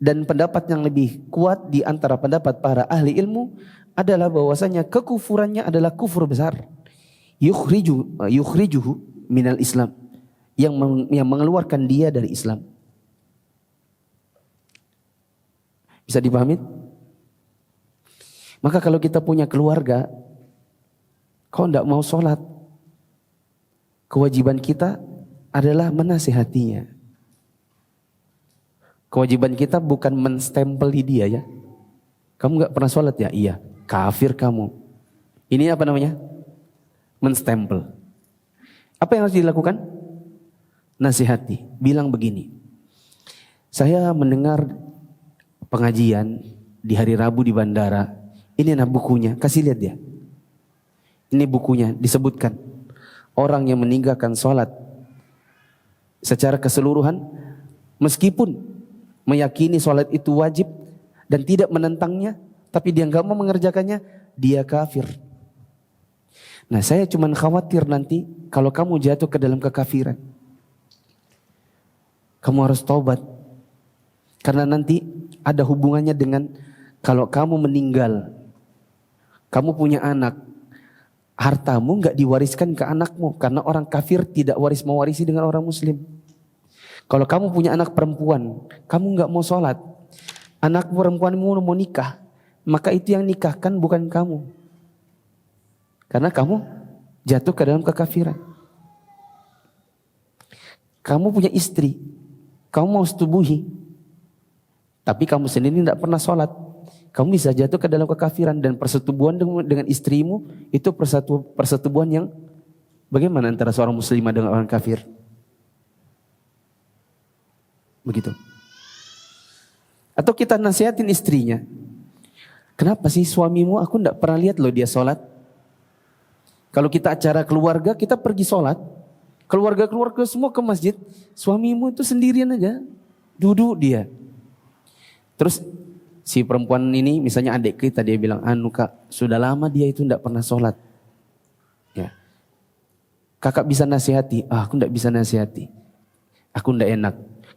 Dan pendapat yang lebih kuat di antara pendapat para ahli ilmu adalah bahwasanya kekufurannya adalah kufur besar. Yukhrijuhu minal Islam, yang mengeluarkan dia dari Islam. Bisa dipahami? Maka kalau kita punya keluarga, kau tidak mau sholat, kewajiban kita adalah menasihatinya. Kewajiban kita bukan menstempeli dia ya. Kamu gak pernah sholat ya? Iya. Kafir kamu. Ini apa namanya? Menstempel. Apa yang harus dilakukan? Nasihati. Bilang begini. Saya mendengar pengajian di hari Rabu di bandara. Ini bukunya. Kasih lihat ya. Ini bukunya disebutkan. Orang yang meninggalkan sholat secara keseluruhan, meskipun meyakini sholat itu wajib dan tidak menentangnya, tapi dia nggak mau mengerjakannya, dia kafir. Nah, saya cuma khawatir nanti kalau kamu jatuh ke dalam kekafiran, kamu harus taubat, karena nanti ada hubungannya dengan kalau kamu meninggal, kamu punya anak, hartamu nggak diwariskan ke anakmu, karena orang kafir tidak mewarisi dengan orang muslim. Kalau kamu punya anak perempuan, kamu nggak mau sholat, anak perempuanmu mau nikah, maka itu yang nikahkan bukan kamu, karena kamu jatuh ke dalam kekafiran. Kamu punya istri, kamu mau setubuhi, tapi kamu sendiri tidak pernah sholat, kamu bisa jatuh ke dalam kekafiran. Dan persetubuhan dengan istrimu itu persetubuhan yang bagaimana antara seorang muslimah dengan orang kafir? Begitu. Atau kita nasihatin istrinya, kenapa sih suamimu, aku tidak pernah lihat loh dia sholat. Kalau kita acara keluarga, kita pergi sholat, keluarga semua ke masjid, suamimu itu sendirian aja, duduk dia. Terus si perempuan ini, misalnya adik kita, dia bilang, anu kak, sudah lama dia itu tidak pernah sholat. Ya. Kakak bisa nasihati, aku tidak bisa nasihati, aku tidak enak.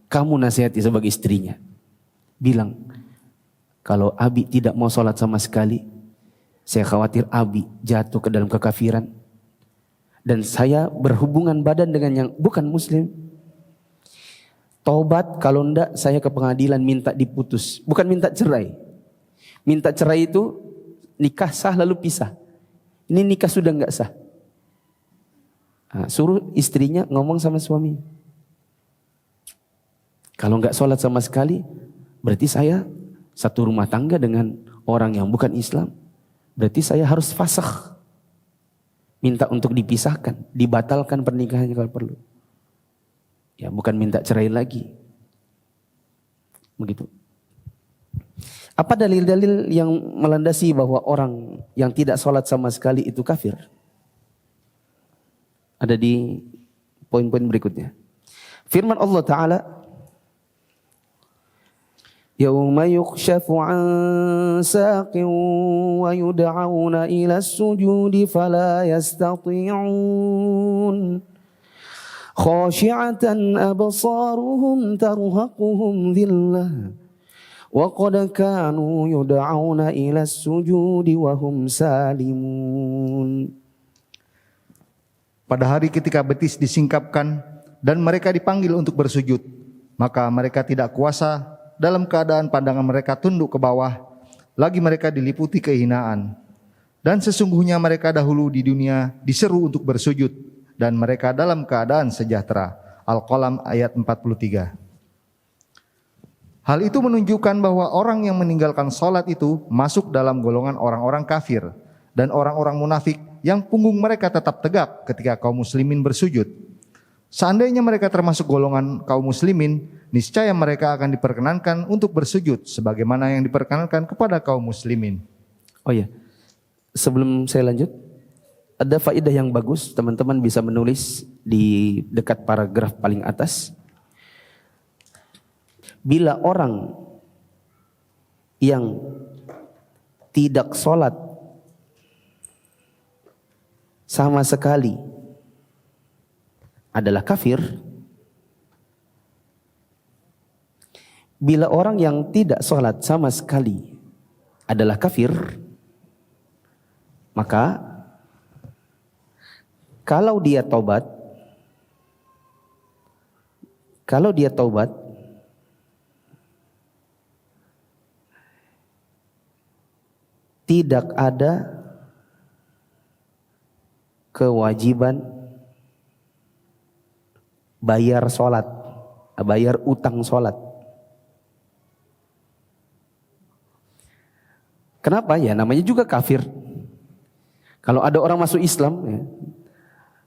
Kamu nasihati sebagai istrinya. Bilang, kalau Abi tidak mau sholat sama sekali, saya khawatir Abi jatuh ke dalam kekafiran. Dan saya berhubungan badan dengan yang bukan muslim. Taubat, kalau enggak saya ke pengadilan minta diputus. Bukan minta cerai. Minta cerai itu nikah sah lalu pisah. Ini nikah sudah enggak sah. Nah, suruh istrinya ngomong sama suami. Kalau enggak sholat sama sekali, berarti saya satu rumah tangga dengan orang yang bukan Islam. Berarti saya harus fasakh. Minta untuk dipisahkan, dibatalkan pernikahannya kalau perlu. Ya, bukan minta cerai lagi. Begitu. Apa dalil-dalil yang melandasi bahwa orang yang tidak sholat sama sekali itu kafir? Ada di poin-poin berikutnya. Firman Allah Ta'ala, Yawma yukshafu an saqin wa yud'auna ila as-sujudi fala yastati'un khashi'atan absaruhum tarhaquhum dhillah wa qad kanu yud'auna ila as-sujudi wa hum salimun. Pada hari ketika betis disingkapkan dan mereka dipanggil untuk bersujud, maka mereka tidak kuasa dalam keadaan pandangan mereka tunduk ke bawah, lagi mereka diliputi kehinaan. Dan sesungguhnya mereka dahulu di dunia diseru untuk bersujud, dan mereka dalam keadaan sejahtera. Al-Qalam ayat 43. Hal itu menunjukkan bahwa orang yang meninggalkan sholat itu masuk dalam golongan orang-orang kafir dan orang-orang munafik yang punggung mereka tetap tegak ketika kaum muslimin bersujud. Seandainya mereka termasuk golongan kaum muslimin, niscaya mereka akan diperkenankan untuk bersujud sebagaimana yang diperkenankan kepada kaum muslimin. Oh ya, sebelum saya lanjut, ada faedah yang bagus, teman-teman bisa menulis di dekat paragraf paling atas. Bila orang yang tidak sholat sama sekali adalah kafir, bila orang yang tidak sholat sama sekali adalah kafir, maka kalau dia taubat, tidak ada kewajiban bayar sholat, bayar utang sholat. Kenapa? Ya namanya juga kafir. Kalau ada orang masuk Islam, ya,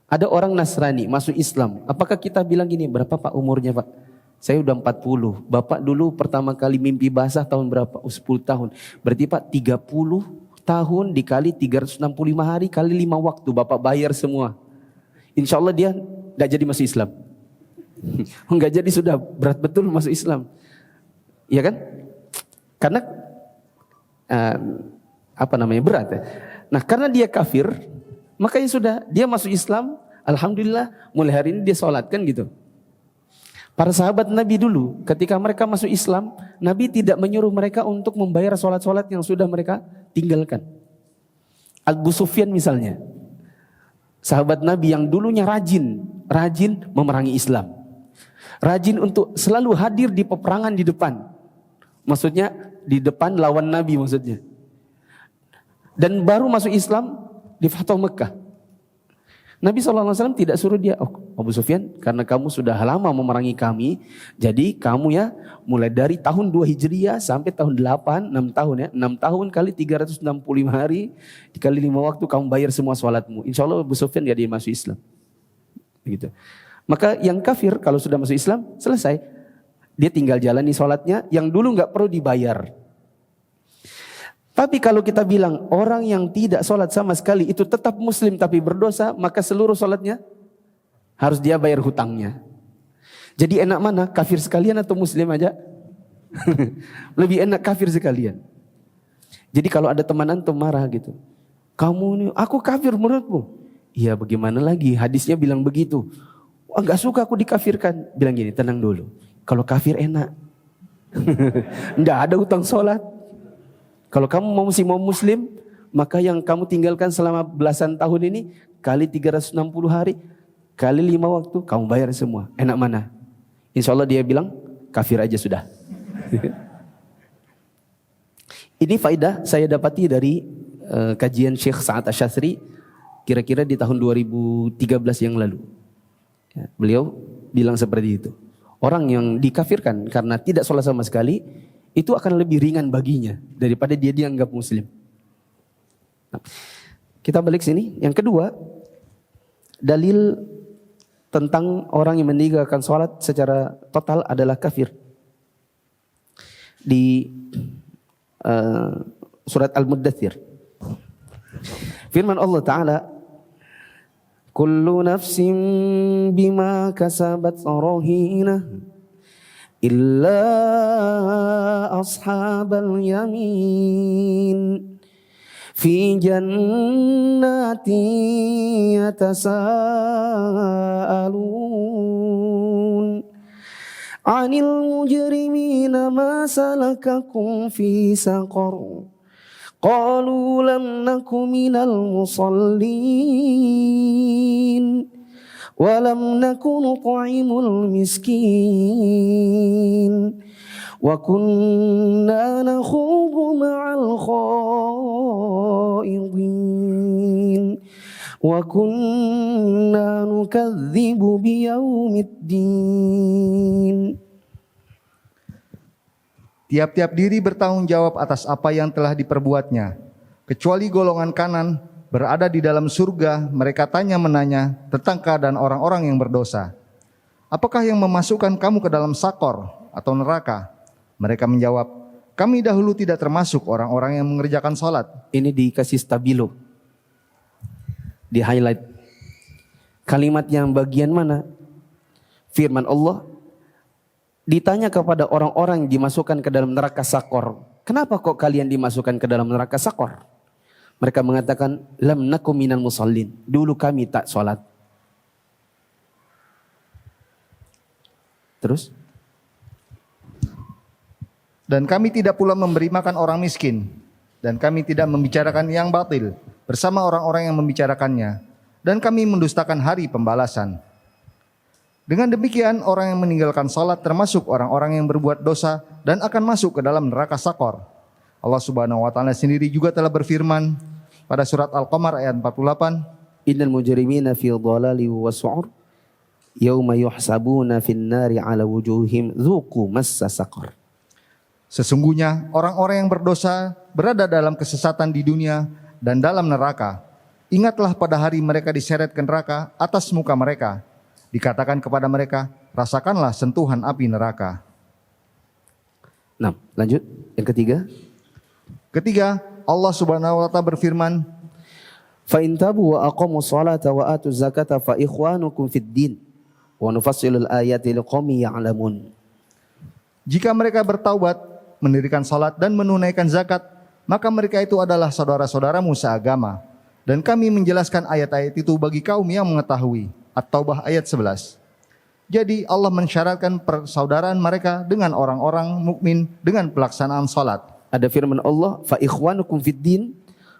ada orang Nasrani masuk Islam, apakah kita bilang gini, berapa Pak umurnya Pak? Saya udah 40. Bapak dulu pertama kali mimpi basah tahun berapa? 10 tahun. Berarti Pak 30 tahun dikali 365 hari kali 5 waktu Bapak bayar semua. Insya Allah dia gak jadi masuk Islam. Gak jadi, sudah berat betul masuk Islam. Iya kan? Karena berat ya. Nah karena dia kafir, makanya sudah dia masuk Islam. Alhamdulillah mulai hari ini dia sholat kan gitu. Para sahabat Nabi dulu ketika mereka masuk Islam, Nabi tidak menyuruh mereka untuk membayar sholat-sholat yang sudah mereka tinggalkan. Abu Sufyan misalnya, sahabat Nabi yang dulunya rajin memerangi Islam, rajin untuk selalu hadir di peperangan di depan, maksudnya di depan lawan Nabi maksudnya. Dan baru masuk Islam di Fathu Mekah. Nabi SAW tidak suruh dia, Abu Sufyan, karena kamu sudah lama memerangi kami, jadi kamu ya mulai dari tahun 2 Hijriah sampai tahun 8, 6 tahun ya, 6 tahun kali 365 hari, dikali 5 waktu kamu bayar semua sholatmu. Insya Allah Abu Sufyan dia masuk Islam. Begitu. Maka yang kafir kalau sudah masuk Islam, selesai. Dia tinggal jalani sholatnya, yang dulu gak perlu dibayar. Tapi kalau kita bilang orang yang tidak sholat sama sekali itu tetap muslim tapi berdosa, maka seluruh sholatnya harus dia bayar hutangnya. Jadi enak mana? Kafir sekalian atau muslim aja? Lebih enak kafir sekalian. Jadi kalau ada teman antum marah gitu, kamu ini, aku kafir menurutmu? Iya bagaimana lagi? Hadisnya bilang begitu. Wah gak suka aku dikafirkan. Bilang gini, tenang dulu. Kalau kafir enak. Nggak ada hutang sholat. Kalau kamu masih mau muslim, maka yang kamu tinggalkan selama belasan tahun ini, kali 360 hari, kali 5 waktu, kamu bayar semua. Enak mana? Insya Allah dia bilang, kafir aja sudah. Ini faedah saya dapati dari kajian Syekh Sa'ad Asy'ashari, kira-kira di tahun 2013 yang lalu. Ya, beliau bilang seperti itu. Orang yang dikafirkan karena tidak sholat sama sekali, itu akan lebih ringan baginya daripada dia dianggap muslim. Nah, kita balik sini. Yang kedua, dalil tentang orang yang meninggalkan sholat secara total adalah kafir. Di surat Al-Muddathir, firman Allah Ta'ala, kullu nafsin bima kasabat rahinah illa ashabal yamin fi jannati yatasaalun anil mujrimina ma salakakum fi saqar qalu lam naku minal musallin walam naku nut'imul miskin wa kunna nakhudu ma'al khaidin wa kunna nukadzibu biyaumiddin. Tiap-tiap diri bertanggung jawab atas apa yang telah diperbuatnya. Kecuali golongan kanan berada di dalam surga, mereka tanya-menanya tentang keadaan orang-orang yang berdosa. Apakah yang memasukkan kamu ke dalam sakor atau neraka? Mereka menjawab, kami dahulu tidak termasuk orang-orang yang mengerjakan salat. Ini dikasih stabilo, di highlight. Kalimat yang bagian mana? Firman Allah, ditanya kepada orang-orang yang dimasukkan ke dalam neraka sakor. Kenapa kok kalian dimasukkan ke dalam neraka sakor? Mereka mengatakan, lam nakum minal musallin. Dulu kami tak sholat. Terus? Dan kami tidak pula memberi makan orang miskin. Dan kami tidak membicarakan yang batil bersama orang-orang yang membicarakannya. Dan kami mendustakan hari pembalasan. Dengan demikian orang yang meninggalkan salat termasuk orang-orang yang berbuat dosa dan akan masuk ke dalam neraka sakor. Allah Subhanahu wa taala sendiri juga telah berfirman pada surat Al-Qamar ayat 48, Innal mujrimina fi dhalali wa su'ur yauma yuhsabuna fin nari ala wujuhim dzuqu massa saqar. sesungguhnya orang-orang yang berdosa berada dalam kesesatan di dunia dan dalam neraka. Ingatlah pada hari mereka diseret ke neraka atas muka mereka. Dikatakan kepada mereka, rasakanlah sentuhan api neraka. Nah, lanjut. Yang ketiga. Ketiga, Allah Subhanahu wa taala berfirman, Fa in tabu wa aqamu sholata wa atu zakata fa ikhwanukum fid din wa nufassilul ayati liqaumin ya'lamun. jika mereka bertaubat, mendirikan salat dan menunaikan zakat, maka mereka itu adalah saudara-saudaramu seagama. Dan kami menjelaskan ayat-ayat itu bagi kaum yang mengetahui. At-Taubah ayat 11. Jadi Allah mensyaratkan persaudaraan mereka dengan orang-orang mukmin dengan pelaksanaan salat. Ada firman Allah, fa ikhwanukum fid din,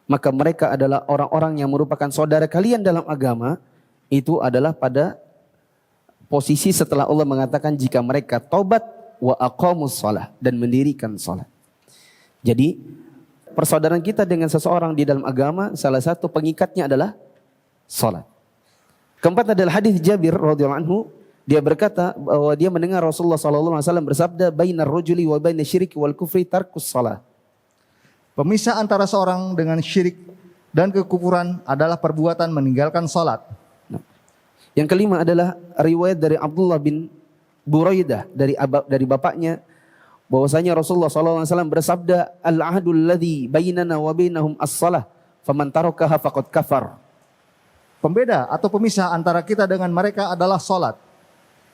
maka mereka adalah orang-orang yang merupakan saudara kalian dalam agama. Itu adalah pada posisi setelah Allah mengatakan jika mereka taubat wa aqamus shalah dan mendirikan salat. Jadi persaudaraan kita dengan seseorang di dalam agama, salah satu pengikatnya adalah salat. Keempat adalah hadis Jabir radhiyallahu anhu, dia berkata bahwa dia mendengar Rasulullah sallallahu alaihi wasallam bersabda, bainar rajuli wa bainas syirki wal kufri tarkus shalah. Pemisah antara seorang dengan syirik dan kekufuran adalah perbuatan meninggalkan salat. Yang kelima adalah riwayat dari Abdullah bin Buraidah dari bapaknya bahwasanya Rasulullah sallallahu alaihi wasallam bersabda, al-ahdul ladzi bainana wa bainahum as-shalah faman tarakaha faqad kafar. Pembeda atau pemisah antara kita dengan mereka adalah salat.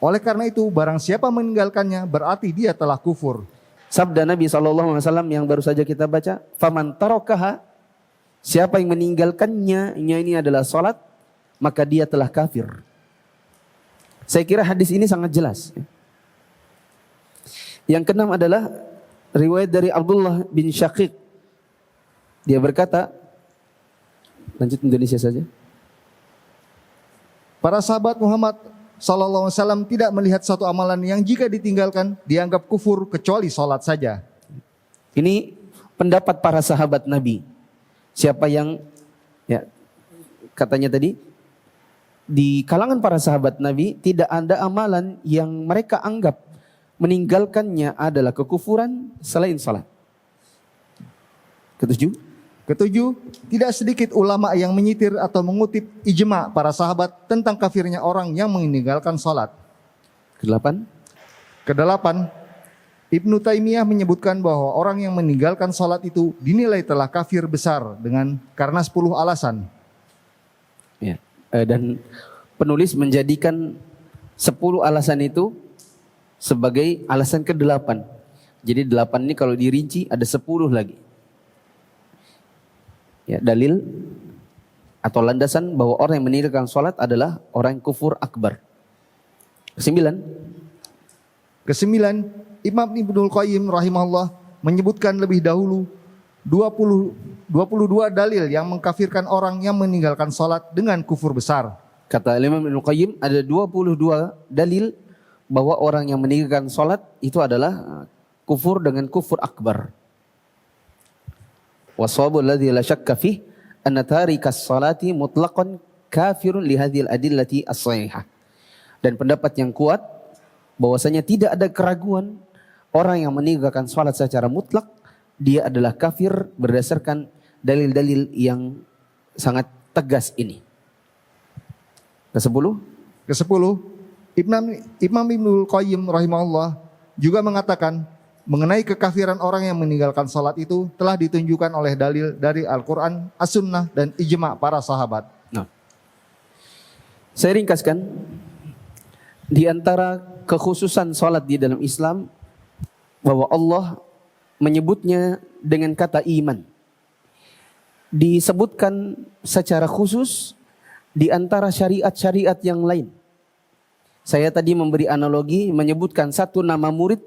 Oleh karena itu, barang siapa meninggalkannya berarti dia telah kufur. Sabda Nabi SAW yang baru saja kita baca, faman tarakaha, siapa yang meninggalkannya, ini adalah salat, maka dia telah kafir. Saya kira hadis ini sangat jelas. Yang keenam adalah riwayat dari Abdullah bin Syaqiq. Dia berkata, lanjut Indonesia saja. Para sahabat Muhammad sallallahu alaihi wasallam tidak melihat satu amalan yang jika ditinggalkan dianggap kufur kecuali salat saja. Ini pendapat para sahabat Nabi. Siapa yang katanya tadi di kalangan para sahabat Nabi tidak ada amalan yang mereka anggap meninggalkannya adalah kekufuran selain salat. Ketujuh, tidak sedikit ulama yang menyitir atau mengutip ijma para sahabat tentang kafirnya orang yang meninggalkan salat. Kedelapan, Ibnu Taimiyah menyebutkan bahwa orang yang meninggalkan salat itu dinilai telah kafir besar karena 10 alasan. Ya, dan penulis menjadikan 10 alasan itu sebagai alasan ke-8. Jadi 8 ini kalau dirinci ada 10 lagi. Ya, dalil atau landasan bahwa orang yang meninggalkan salat adalah orang yang kufur akbar. Kesembilan, Imam Ibnul Qayyim rahimahullah menyebutkan lebih dahulu 22 dalil yang mengkafirkan orang yang meninggalkan salat dengan kufur besar. Kata Imam Ibnul Qayyim ada 22 dalil bahwa orang yang meninggalkan salat itu adalah kufur dengan kufur akbar. Wasawabul ladzi la syakka fih anna tarikas salati mutlaqan kafirun li hadhil adillati as-sahihah. Dan pendapat yang kuat bahwasanya tidak ada keraguan orang yang meninggalkan salat secara mutlak dia adalah kafir berdasarkan dalil-dalil yang sangat tegas ini. Ke-10, Ke-10, Imam Ibnul Qayyim rahimahullah juga mengatakan mengenai kekafiran orang yang meninggalkan salat itu telah ditunjukkan oleh dalil dari Al-Quran, As-Sunnah, dan ijma' para sahabat. nah, saya ringkaskan di antara kekhususan salat di dalam Islam bahwa Allah menyebutnya dengan kata iman. Disebutkan secara khusus di antara syariat-syariat yang lain. Saya tadi memberi analogi menyebutkan satu nama murid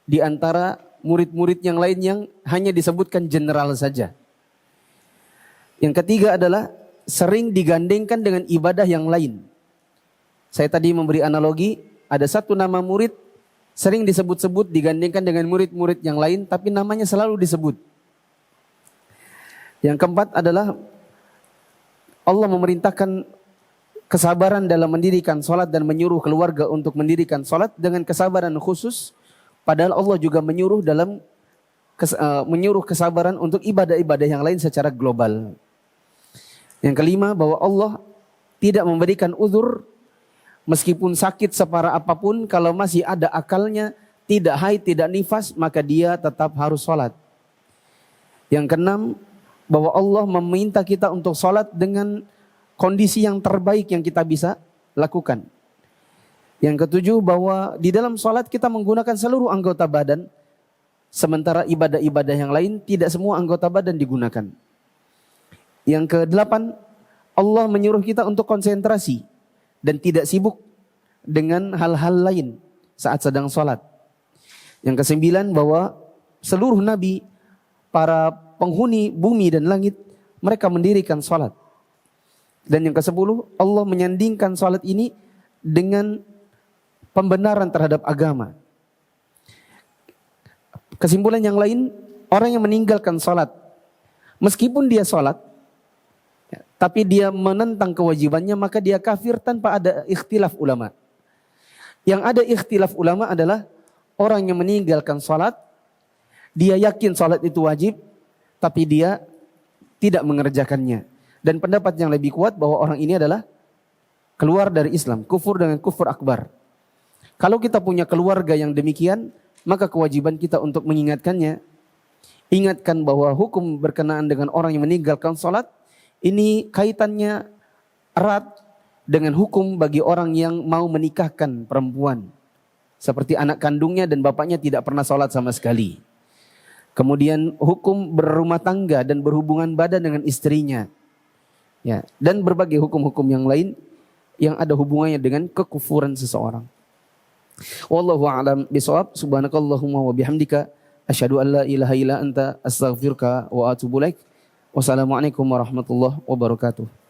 di antara murid-murid yang lain yang hanya disebutkan general saja. Yang ketiga adalah sering digandengkan dengan ibadah yang lain. Saya tadi memberi analogi, ada satu nama murid sering disebut-sebut digandengkan dengan murid-murid yang lain, tapi namanya selalu disebut. Yang keempat adalah Allah memerintahkan kesabaran dalam mendirikan sholat dan menyuruh keluarga untuk mendirikan sholat dengan kesabaran khusus. Padahal Allah juga menyuruh menyuruh kesabaran untuk ibadah-ibadah yang lain secara global. Yang kelima, bahwa Allah tidak memberikan uzur meskipun sakit separah apapun, kalau masih ada akalnya, tidak haid, tidak nifas, maka dia tetap harus sholat. Yang keenam, bahwa Allah meminta kita untuk sholat dengan kondisi yang terbaik yang kita bisa lakukan. Yang ketujuh, bahwa di dalam sholat kita menggunakan seluruh anggota badan, sementara ibadah-ibadah yang lain tidak semua anggota badan digunakan. Yang kedelapan, Allah menyuruh kita untuk konsentrasi dan tidak sibuk dengan hal-hal lain saat sedang sholat. Yang kesembilan, bahwa seluruh nabi, para penghuni bumi dan langit, mereka mendirikan sholat. Dan yang ke-10, Allah menyandingkan sholat ini dengan pembenaran terhadap agama. Kesimpulan yang lain, orang yang meninggalkan sholat, meskipun dia sholat, tapi dia menentang kewajibannya, maka dia kafir tanpa ada ikhtilaf ulama. Yang ada ikhtilaf ulama adalah orang yang meninggalkan sholat, dia yakin sholat itu wajib, tapi dia tidak mengerjakannya. Dan pendapat yang lebih kuat bahwa orang ini adalah keluar dari Islam, kufur dengan kufur akbar. Kalau kita punya keluarga yang demikian, maka kewajiban kita untuk mengingatkannya. Ingatkan bahwa hukum berkenaan dengan orang yang meninggalkan sholat, ini kaitannya erat dengan hukum bagi orang yang mau menikahkan perempuan. Seperti anak kandungnya dan bapaknya tidak pernah sholat sama sekali. Kemudian hukum berumah tangga dan berhubungan badan dengan istrinya. Ya, dan berbagai hukum-hukum yang lain yang ada hubungannya dengan kekufuran seseorang. Wallahu a'lam bishawab. Subhanakallahumma wa bihamdika asyhadu an la ilaha illa anta astaghfiruka wa atubu ilaik. Wassalamualaikum warahmatullahi wabarakatuh.